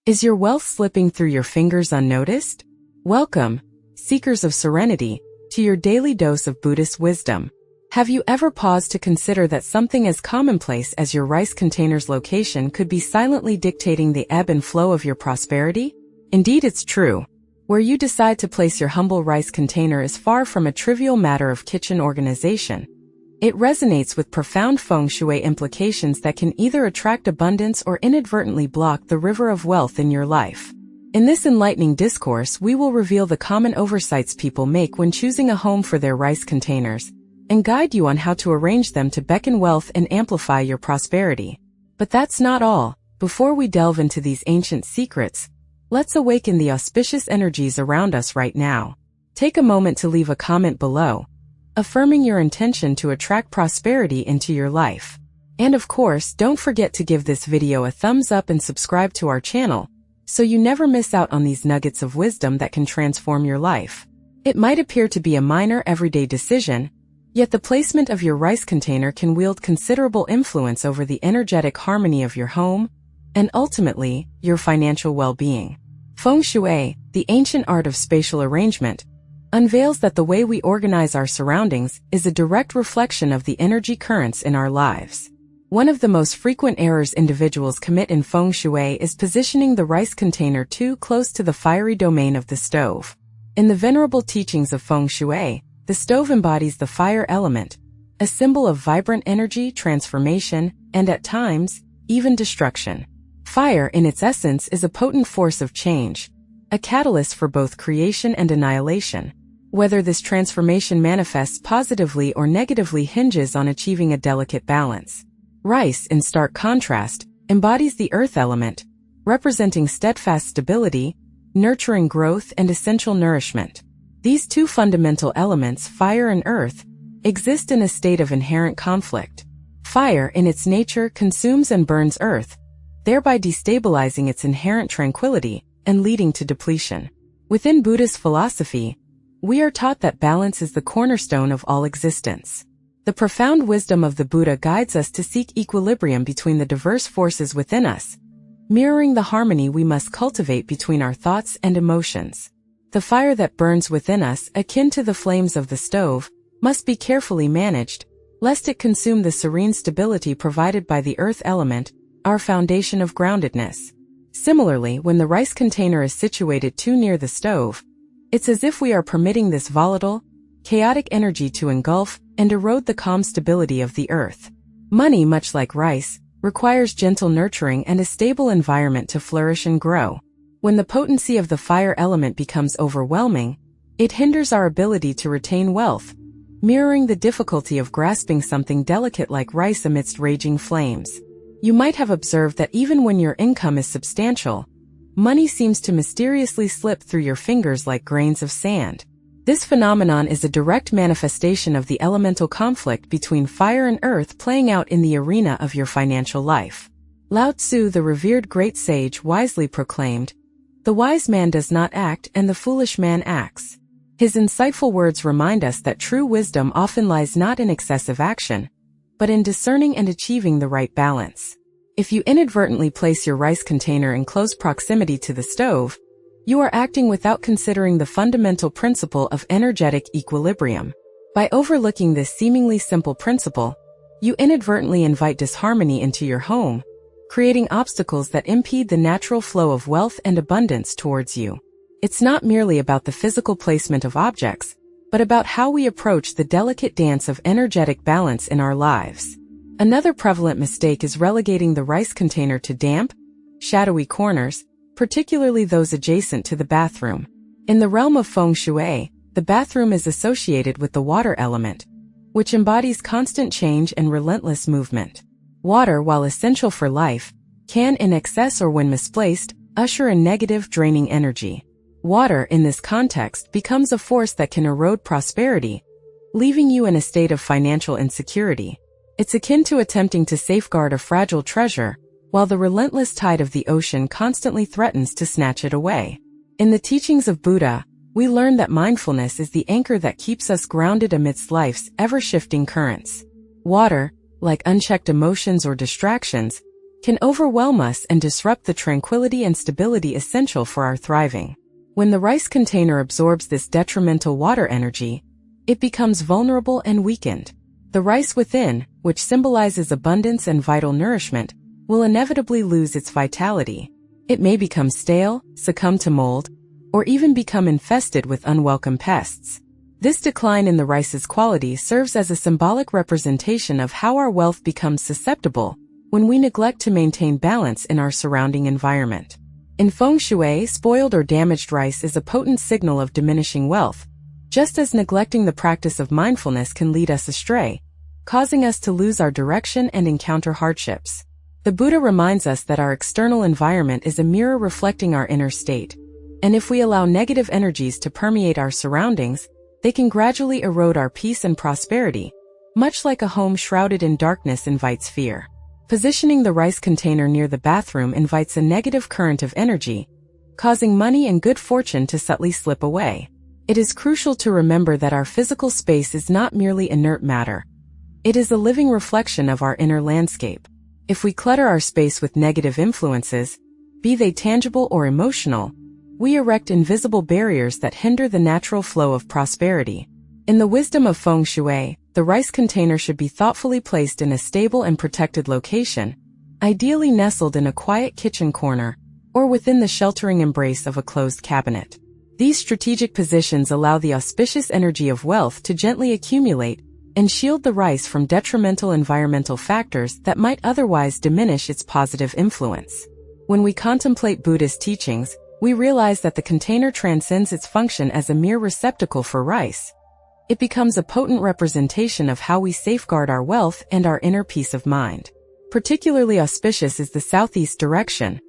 Is your wealth slipping through your fingers unnoticed? Welcome, seekers of serenity, to your daily dose of Buddhist wisdom. Have you ever paused to consider that something as commonplace as your rice container's location could be silently dictating the ebb and flow of your prosperity? Indeed, it's true. Where you decide to place your humble rice container is far from a trivial matter of kitchen organization. It resonates with profound feng shui implications that can either attract abundance or inadvertently block the river of wealth in your life. In this enlightening discourse, we will reveal the common oversights people make when choosing a home for their rice containers, and guide you on how to arrange them to beckon wealth and amplify your prosperity. But that's not all. Before we delve into these ancient secrets, let's awaken the auspicious energies around us right now. Take a moment to leave a comment below, affirming your intention to attract prosperity into your life. And of course, don't forget to give this video a thumbs up and subscribe to our channel, so you never miss out on these nuggets of wisdom that can transform your life. It might appear to be a minor everyday decision, yet the placement of your rice container can wield considerable influence over the energetic harmony of your home, and ultimately, your financial well-being. Feng Shui, the ancient art of spatial arrangement, unveils that the way we organize our surroundings is a direct reflection of the energy currents in our lives. One of the most frequent errors individuals commit in Feng Shui is positioning the rice container too close to the fiery domain of the stove. In the venerable teachings of Feng Shui, the stove embodies the fire element, a symbol of vibrant energy, transformation, and at times, even destruction. Fire, in its essence, is a potent force of change, a catalyst for both creation and annihilation. Whether this transformation manifests positively or negatively hinges on achieving a delicate balance. Rice, in stark contrast, embodies the earth element, representing steadfast stability, nurturing growth, and essential nourishment. These two fundamental elements, fire and earth, exist in a state of inherent conflict. Fire, in its nature, consumes and burns earth, thereby destabilizing its inherent tranquility and leading to depletion. Within Buddhist philosophy, we are taught that balance is the cornerstone of all existence. The profound wisdom of the Buddha guides us to seek equilibrium between the diverse forces within us, mirroring the harmony we must cultivate between our thoughts and emotions. The fire that burns within us, akin to the flames of the stove, must be carefully managed, lest it consume the serene stability provided by the earth element, our foundation of groundedness. Similarly, when the rice container is situated too near the stove, it's as if we are permitting this volatile, chaotic energy to engulf and erode the calm stability of the earth. Money, much like rice, requires gentle nurturing and a stable environment to flourish and grow. When the potency of the fire element becomes overwhelming, it hinders our ability to retain wealth, mirroring the difficulty of grasping something delicate like rice amidst raging flames. You might have observed that even when your income is substantial, money seems to mysteriously slip through your fingers like grains of sand. This phenomenon is a direct manifestation of the elemental conflict between fire and earth playing out in the arena of your financial life. Lao Tzu, the revered great sage, wisely proclaimed, "The wise man does not act and the foolish man acts." His insightful words remind us that true wisdom often lies not in excessive action, but in discerning and achieving the right balance. If you inadvertently place your rice container in close proximity to the stove, you are acting without considering the fundamental principle of energetic equilibrium. By overlooking this seemingly simple principle, you inadvertently invite disharmony into your home, creating obstacles that impede the natural flow of wealth and abundance towards you. It's not merely about the physical placement of objects, but about how we approach the delicate dance of energetic balance in our lives. Another prevalent mistake is relegating the rice container to damp, shadowy corners, particularly those adjacent to the bathroom. In the realm of Feng Shui, the bathroom is associated with the water element, which embodies constant change and relentless movement. Water, while essential for life, can, in excess or when misplaced, usher in negative, draining energy. Water, in this context, becomes a force that can erode prosperity, leaving you in a state of financial insecurity. It's akin to attempting to safeguard a fragile treasure, while the relentless tide of the ocean constantly threatens to snatch it away. In the teachings of Buddha, we learn that mindfulness is the anchor that keeps us grounded amidst life's ever-shifting currents. Water, like unchecked emotions or distractions, can overwhelm us and disrupt the tranquility and stability essential for our thriving. When the rice container absorbs this detrimental water energy, it becomes vulnerable and weakened. The rice within, which symbolizes abundance and vital nourishment, will inevitably lose its vitality. It may become stale, succumb to mold, or even become infested with unwelcome pests. This decline in the rice's quality serves as a symbolic representation of how our wealth becomes susceptible when we neglect to maintain balance in our surrounding environment. In feng shui, spoiled or damaged rice is a potent signal of diminishing wealth, just as neglecting the practice of mindfulness can lead us astray, causing us to lose our direction and encounter hardships. The Buddha reminds us that our external environment is a mirror reflecting our inner state, and if we allow negative energies to permeate our surroundings, they can gradually erode our peace and prosperity, much like a home shrouded in darkness invites fear. Positioning the rice container near the bathroom invites a negative current of energy, causing money and good fortune to subtly slip away. It is crucial to remember that our physical space is not merely inert matter. It is a living reflection of our inner landscape. If we clutter our space with negative influences, be they tangible or emotional, we erect invisible barriers that hinder the natural flow of prosperity. In the wisdom of feng shui, the rice container should be thoughtfully placed in a stable and protected location, ideally nestled in a quiet kitchen corner or within the sheltering embrace of a closed cabinet. These strategic positions allow the auspicious energy of wealth to gently accumulate and shield the rice from detrimental environmental factors that might otherwise diminish its positive influence. When we contemplate Buddhist teachings, we realize that the container transcends its function as a mere receptacle for rice. It becomes a potent representation of how we safeguard our wealth and our inner peace of mind. Particularly auspicious is the southeast direction,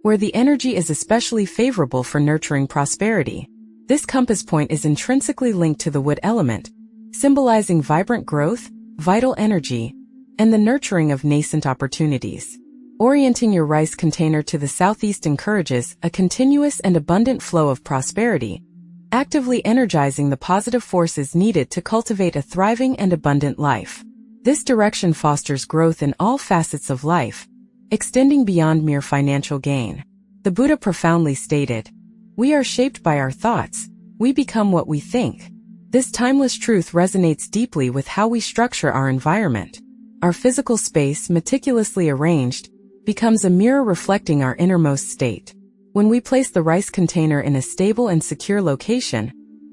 where the energy is especially favorable for nurturing prosperity. This compass point is intrinsically linked to the wood element, symbolizing vibrant growth, vital energy, and the nurturing of nascent opportunities. Orienting your rice container to the southeast encourages a continuous and abundant flow of prosperity, actively energizing the positive forces needed to cultivate a thriving and abundant life. This direction fosters growth in all facets of life, extending beyond mere financial gain. The Buddha profoundly stated, "We are shaped by our thoughts, we become what we think." This timeless truth resonates deeply with how we structure our environment. Our physical space, meticulously arranged, becomes a mirror reflecting our innermost state. When we place the rice container in a stable and secure location,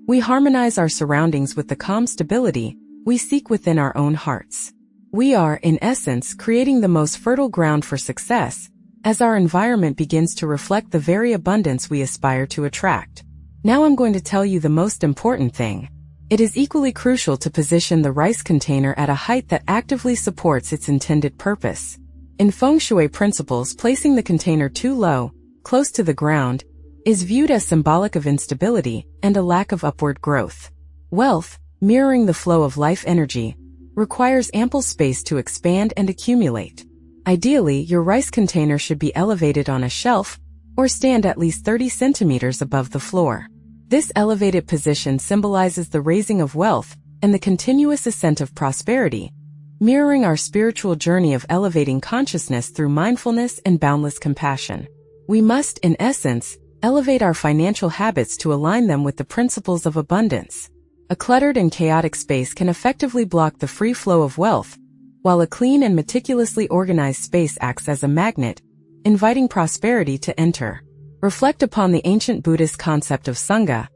we harmonize our surroundings with the calm stability we seek within our own hearts. We are, in essence, creating the most fertile ground for success, as our environment begins to reflect the very abundance we aspire to attract. Now I'm going to tell you the most important thing. It is equally crucial to position the rice container at a height that actively supports its intended purpose. In feng shui principles, placing the container too low, close to the ground, is viewed as symbolic of instability and a lack of upward growth. Wealth, mirroring the flow of life energy, requires ample space to expand and accumulate. Ideally, your rice container should be elevated on a shelf or stand at least 30 centimeters above the floor. This elevated position symbolizes the raising of wealth and the continuous ascent of prosperity, mirroring our spiritual journey of elevating consciousness through mindfulness and boundless compassion. We must, in essence, elevate our financial habits to align them with the principles of abundance. A cluttered and chaotic space can effectively block the free flow of wealth, while a clean and meticulously organized space acts as a magnet, inviting prosperity to enter. Reflect upon the ancient Buddhist concept of Sangha,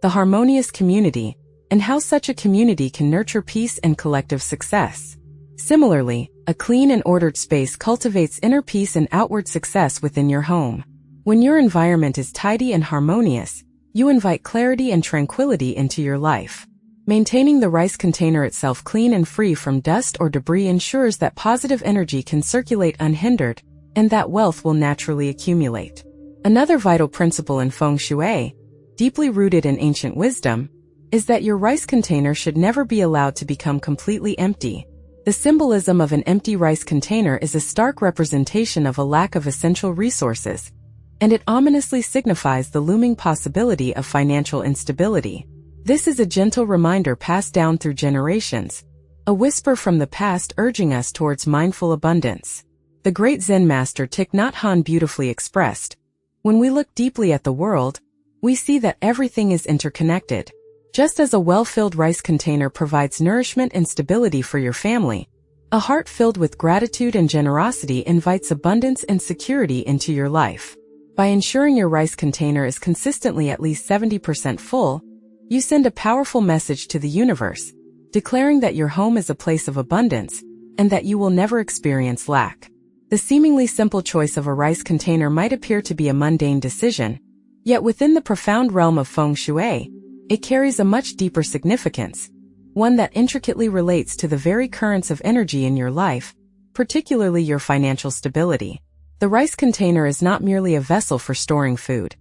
the harmonious community, and how such a community can nurture peace and collective success. Similarly, a clean and ordered space cultivates inner peace and outward success within your home. When your environment is tidy and harmonious, you invite clarity and tranquility into your life. Maintaining the rice container itself clean and free from dust or debris ensures that positive energy can circulate unhindered and that wealth will naturally accumulate. Another vital principle in feng shui, deeply rooted in ancient wisdom, is that your rice container should never be allowed to become completely empty. The symbolism of an empty rice container is a stark representation of a lack of essential resources, and it ominously signifies the looming possibility of financial instability. This is a gentle reminder passed down through generations, a whisper from the past urging us towards mindful abundance. The great Zen master Thich Nhat Hanh beautifully expressed, "When we look deeply at the world, we see that everything is interconnected. Just as a well-filled rice container provides nourishment and stability for your family, a heart filled with gratitude and generosity invites abundance and security into your life. By ensuring your rice container is consistently at least 70% full, you send a powerful message to the universe, declaring that your home is a place of abundance and that you will never experience lack." The seemingly simple choice of a rice container might appear to be a mundane decision, yet within the profound realm of feng shui, it carries a much deeper significance, one that intricately relates to the very currents of energy in your life, particularly your financial stability. The rice container is not merely a vessel for storing food.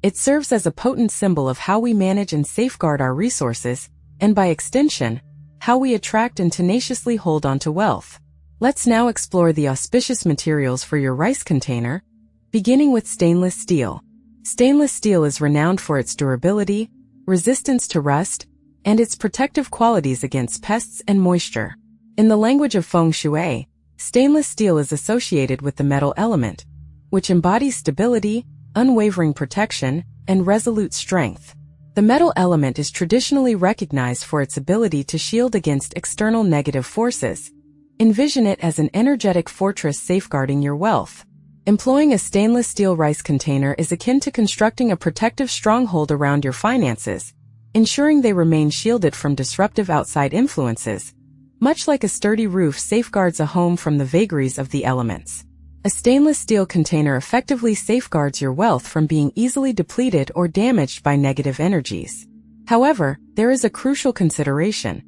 It serves as a potent symbol of how we manage and safeguard our resources, and by extension, how we attract and tenaciously hold on to wealth. Let's now explore the auspicious materials for your rice container, beginning with stainless steel. Stainless steel is renowned for its durability, resistance to rust, and its protective qualities against pests and moisture. In the language of feng shui, stainless steel is associated with the metal element, which embodies stability, unwavering protection, and resolute strength. The metal element is traditionally recognized for its ability to shield against external negative forces. Envision it as an energetic fortress safeguarding your wealth. Employing a stainless steel rice container is akin to constructing a protective stronghold around your finances, ensuring they remain shielded from disruptive outside influences, much like a sturdy roof safeguards a home from the vagaries of the elements. A stainless steel container effectively safeguards your wealth from being easily depleted or damaged by negative energies. However, there is a crucial consideration.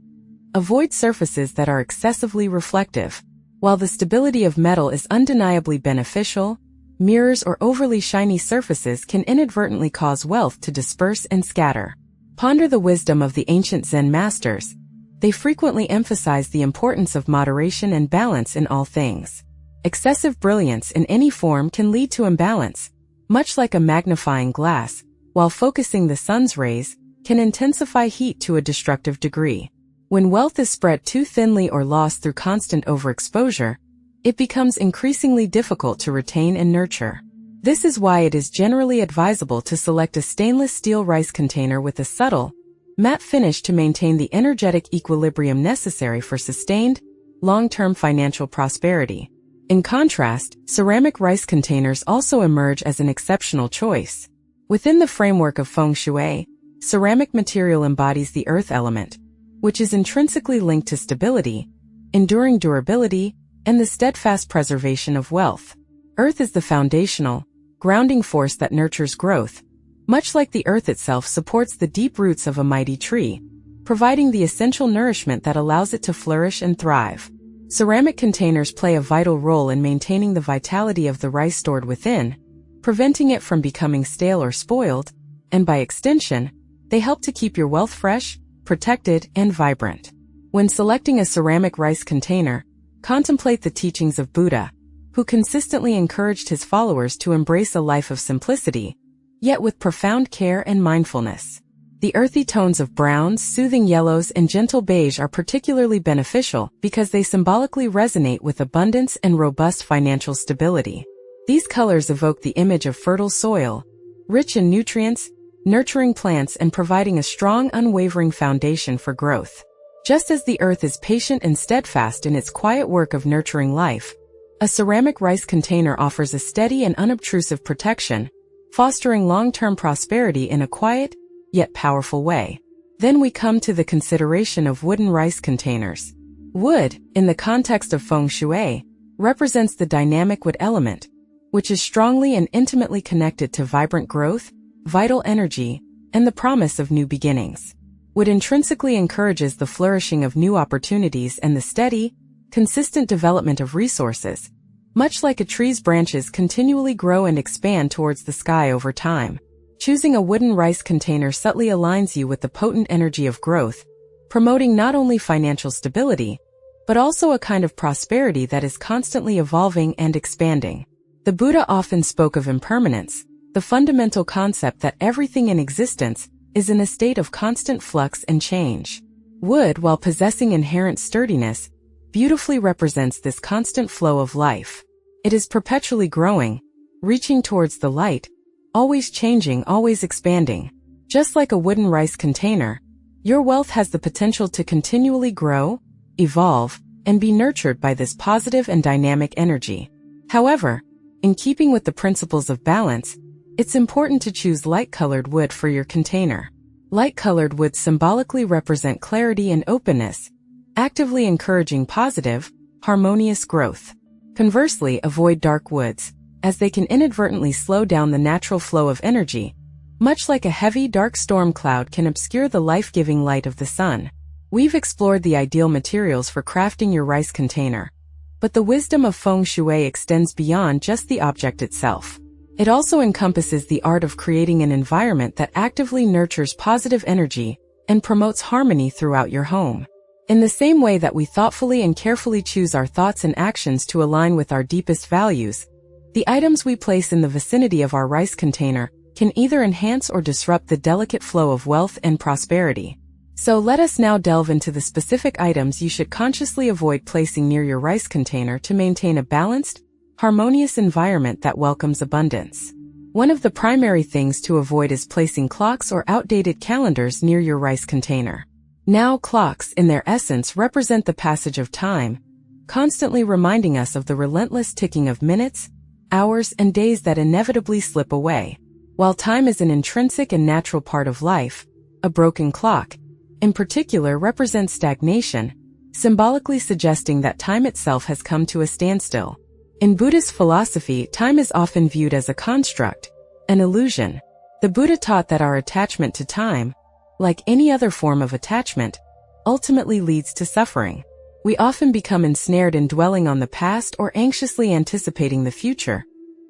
Avoid surfaces that are excessively reflective. While the stability of metal is undeniably beneficial, mirrors or overly shiny surfaces can inadvertently cause wealth to disperse and scatter. Ponder the wisdom of the ancient Zen masters. They frequently emphasize the importance of moderation and balance in all things. Excessive brilliance in any form can lead to imbalance, much like a magnifying glass, while focusing the sun's rays can intensify heat to a destructive degree. When wealth is spread too thinly or lost through constant overexposure, it becomes increasingly difficult to retain and nurture. This is why it is generally advisable to select a stainless steel rice container with a subtle, matte finish to maintain the energetic equilibrium necessary for sustained, long-term financial prosperity. In contrast, ceramic rice containers also emerge as an exceptional choice. Within the framework of feng shui, ceramic material embodies the earth element, which is intrinsically linked to stability, enduring durability, and the steadfast preservation of wealth. Earth is the foundational, grounding force that nurtures growth, much like the earth itself supports the deep roots of a mighty tree, providing the essential nourishment that allows it to flourish and thrive. Ceramic containers play a vital role in maintaining the vitality of the rice stored within, preventing it from becoming stale or spoiled, and by extension, they help to keep your wealth fresh, protected, and vibrant. When selecting a ceramic rice container, contemplate the teachings of Buddha, who consistently encouraged his followers to embrace a life of simplicity, yet with profound care and mindfulness. The earthy tones of browns, soothing yellows, and gentle beige are particularly beneficial because they symbolically resonate with abundance and robust financial stability. These colors evoke the image of fertile soil, rich in nutrients, nurturing plants, and providing a strong, unwavering foundation for growth. Just as the earth is patient and steadfast in its quiet work of nurturing life, a ceramic rice container offers a steady and unobtrusive protection, fostering long-term prosperity in a quiet, yet powerful way. Then we come to the consideration of wooden rice containers. Wood, in the context of feng shui, represents the dynamic wood element, which is strongly and intimately connected to vibrant growth, vital energy, and the promise of new beginnings. Wood intrinsically encourages the flourishing of new opportunities and the steady, consistent development of resources, much like a tree's branches continually grow and expand towards the sky over time. Choosing a wooden rice container subtly aligns you with the potent energy of growth, promoting not only financial stability, but also a kind of prosperity that is constantly evolving and expanding. The Buddha often spoke of impermanence, the fundamental concept that everything in existence is in a state of constant flux and change. Wood, while possessing inherent sturdiness, beautifully represents this constant flow of life. It is perpetually growing, reaching towards the light, always changing, always expanding. Just like a wooden rice container, your wealth has the potential to continually grow, evolve, and be nurtured by this positive and dynamic energy. However, in keeping with the principles of balance, it's important to choose light-colored wood for your container. Light-colored woods symbolically represent clarity and openness, actively encouraging positive, harmonious growth. Conversely, avoid dark woods, as they can inadvertently slow down the natural flow of energy, much like a heavy, dark storm cloud can obscure the life-giving light of the sun. We've explored the ideal materials for crafting your rice container, but the wisdom of feng shui extends beyond just the object itself. It also encompasses the art of creating an environment that actively nurtures positive energy and promotes harmony throughout your home. In the same way that we thoughtfully and carefully choose our thoughts and actions to align with our deepest values, the items we place in the vicinity of our rice container can either enhance or disrupt the delicate flow of wealth and prosperity. So let us now delve into the specific items you should consciously avoid placing near your rice container to maintain a balanced, harmonious environment that welcomes abundance. One of the primary things to avoid is placing clocks or outdated calendars near your rice container. Now, clocks, in their essence, represent the passage of time, constantly reminding us of the relentless ticking of minutes, hours, and days that inevitably slip away. While time is an intrinsic and natural part of life, a broken clock, in particular, represents stagnation, symbolically suggesting that time itself has come to a standstill. In Buddhist philosophy, time is often viewed as a construct, an illusion. The Buddha taught that our attachment to time, like any other form of attachment, ultimately leads to suffering. We often become ensnared in dwelling on the past or anxiously anticipating the future,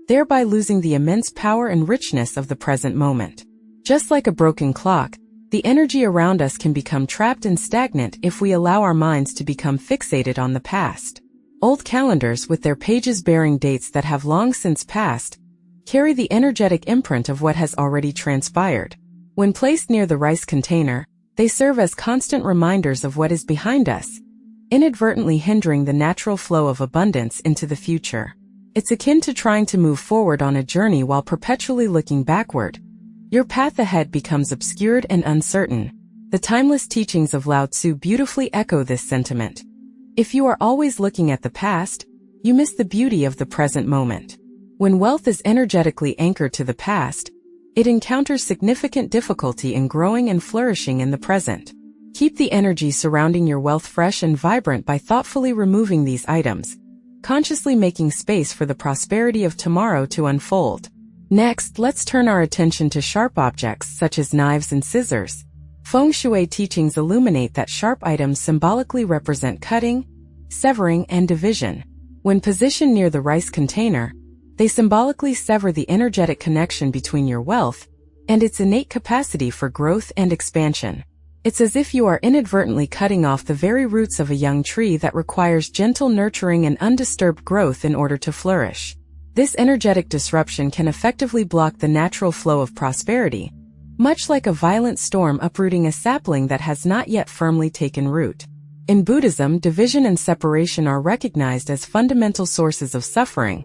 thereby losing the immense power and richness of the present moment. Just like a broken clock, the energy around us can become trapped and stagnant if we allow our minds to become fixated on the past. Old calendars, with their pages bearing dates that have long since passed, carry the energetic imprint of what has already transpired. When placed near the rice container, they serve as constant reminders of what is behind us, inadvertently hindering the natural flow of abundance into the future. It's akin to trying to move forward on a journey while perpetually looking backward. Your path ahead becomes obscured and uncertain. The timeless teachings of Lao Tzu beautifully echo this sentiment. If you are always looking at the past, you miss the beauty of the present moment. When wealth is energetically anchored to the past, it encounters significant difficulty in growing and flourishing in the present. Keep the energy surrounding your wealth fresh and vibrant by thoughtfully removing these items, consciously making space for the prosperity of tomorrow to unfold. Next, let's turn our attention to sharp objects such as knives and scissors. Feng Shui teachings illuminate that sharp items symbolically represent cutting, severing, and division. When positioned near the rice container, they symbolically sever the energetic connection between your wealth and its innate capacity for growth and expansion. It's as if you are inadvertently cutting off the very roots of a young tree that requires gentle nurturing and undisturbed growth in order to flourish. This energetic disruption can effectively block the natural flow of prosperity, much like a violent storm uprooting a sapling that has not yet firmly taken root. In Buddhism, division and separation are recognized as fundamental sources of suffering,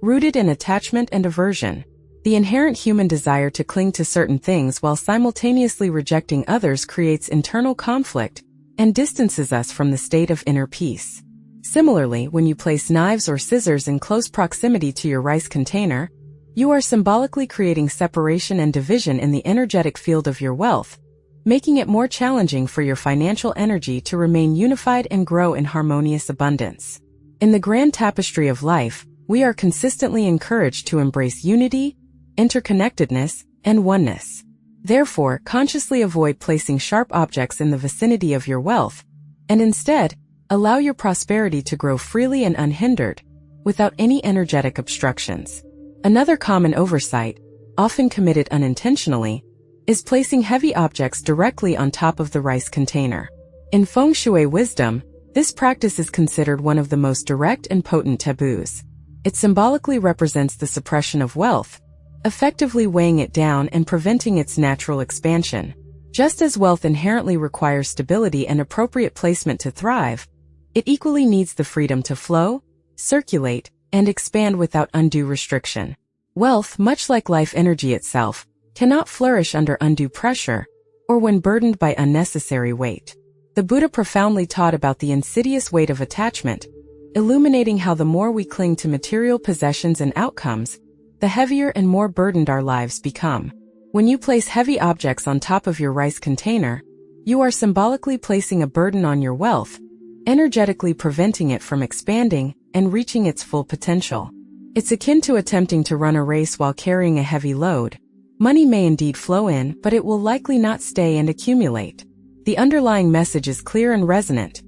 rooted in attachment and aversion. The inherent human desire to cling to certain things while simultaneously rejecting others creates internal conflict and distances us from the state of inner peace. Similarly, when you place knives or scissors in close proximity to your rice container, you are symbolically creating separation and division in the energetic field of your wealth, making it more challenging for your financial energy to remain unified and grow in harmonious abundance. In the grand tapestry of life, we are consistently encouraged to embrace unity, interconnectedness, and oneness. Therefore, consciously avoid placing sharp objects in the vicinity of your wealth, and instead, allow your prosperity to grow freely and unhindered, without any energetic obstructions. Another common oversight, often committed unintentionally, is placing heavy objects directly on top of the rice container. In Feng Shui wisdom, this practice is considered one of the most direct and potent taboos. It symbolically represents the suppression of wealth, effectively weighing it down and preventing its natural expansion. Just as wealth inherently requires stability and appropriate placement to thrive, it equally needs the freedom to flow, circulate, and expand without undue restriction. Wealth, much like life energy itself, cannot flourish under undue pressure or when burdened by unnecessary weight. The Buddha profoundly taught about the insidious weight of attachment, illuminating how the more we cling to material possessions and outcomes, the heavier and more burdened our lives become. When you place heavy objects on top of your rice container, you are symbolically placing a burden on your wealth, energetically preventing it from expanding and reaching its full potential. It's akin to attempting to run a race while carrying a heavy load. Money may indeed flow in, but it will likely not stay and accumulate. The underlying message is clear and resonant.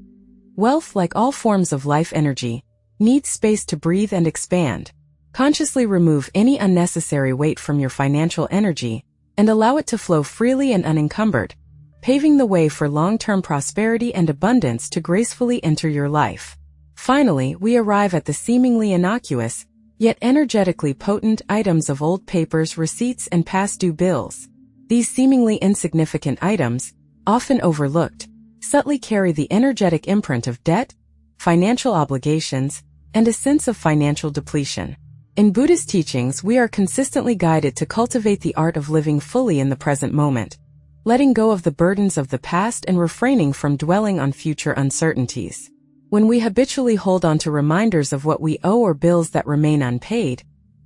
Wealth, like all forms of life energy, needs space to breathe and expand. Consciously remove any unnecessary weight from your financial energy and allow it to flow freely and unencumbered, paving the way for long-term prosperity and abundance to gracefully enter your life. Finally, we arrive at the seemingly innocuous, yet energetically potent items of old papers, receipts, and past due bills. These seemingly insignificant items, often overlooked, subtly carry the energetic imprint of debt, financial obligations, and a sense of financial depletion. In Buddhist teachings, we are consistently guided to cultivate the art of living fully in the present moment, letting go of the burdens of the past and refraining from dwelling on future uncertainties. When we habitually hold on to reminders of what we owe or bills that remain unpaid,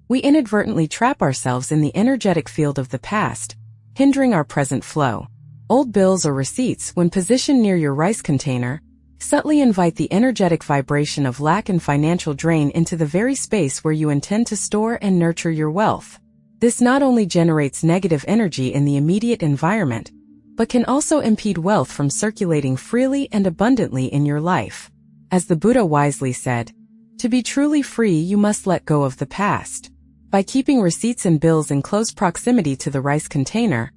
we inadvertently trap ourselves in the energetic field of the past, hindering our present flow. Old bills or receipts, when positioned near your rice container, subtly invite the energetic vibration of lack and financial drain into the very space where you intend to store and nurture your wealth. This not only generates negative energy in the immediate environment, but can also impede wealth from circulating freely and abundantly in your life. As the Buddha wisely said, to be truly free, you must let go of the past. By keeping receipts and bills in close proximity to the rice container,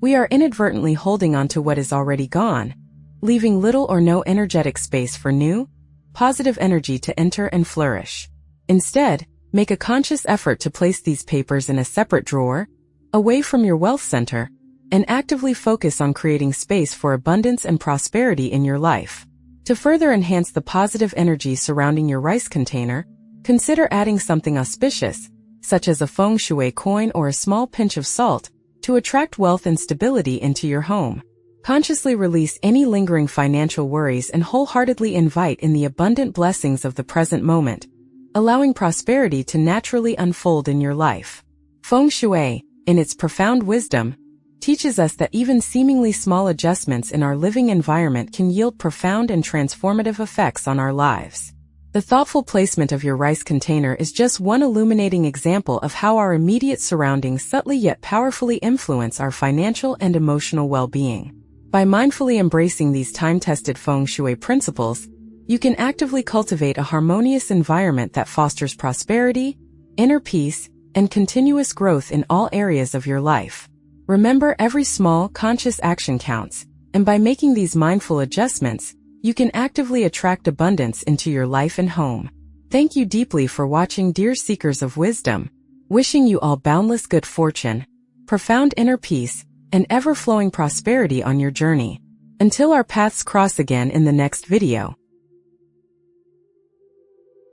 we are inadvertently holding on to what is already gone, leaving little or no energetic space for new, positive energy to enter and flourish. Instead, make a conscious effort to place these papers in a separate drawer, away from your wealth center, and actively focus on creating space for abundance and prosperity in your life. To further enhance the positive energy surrounding your rice container, consider adding something auspicious, such as a feng shui coin or a small pinch of salt, to attract wealth and stability into your home. Consciously release any lingering financial worries and wholeheartedly invite in the abundant blessings of the present moment, allowing prosperity to naturally unfold in your life. Feng Shui, in its profound wisdom, teaches us that even seemingly small adjustments in our living environment can yield profound and transformative effects on our lives. The thoughtful placement of your rice container is just one illuminating example of how our immediate surroundings subtly yet powerfully influence our financial and emotional well-being. By mindfully embracing these time-tested feng shui principles, you can actively cultivate a harmonious environment that fosters prosperity, inner peace, and continuous growth in all areas of your life. Remember, every small, conscious action counts, and by making these mindful adjustments, you can actively attract abundance into your life and home. Thank you deeply for watching, dear seekers of wisdom. Wishing you all boundless good fortune, profound inner peace, and ever-flowing prosperity on your journey. Until our paths cross again in the next video.